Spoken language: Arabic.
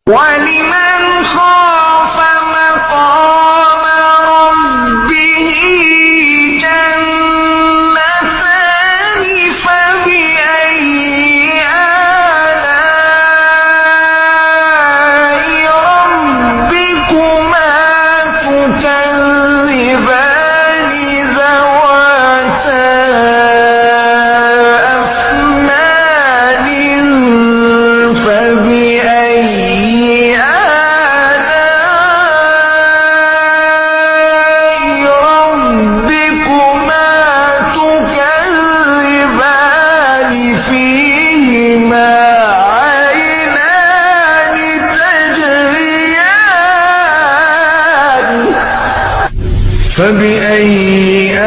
ولمن خاف مقام ربه جنتان فبأي آلاء ربكما تكذبان ذواتا أفنان فبأي آلاء ربكما تكذبان فيهما عينان تجريان فبأي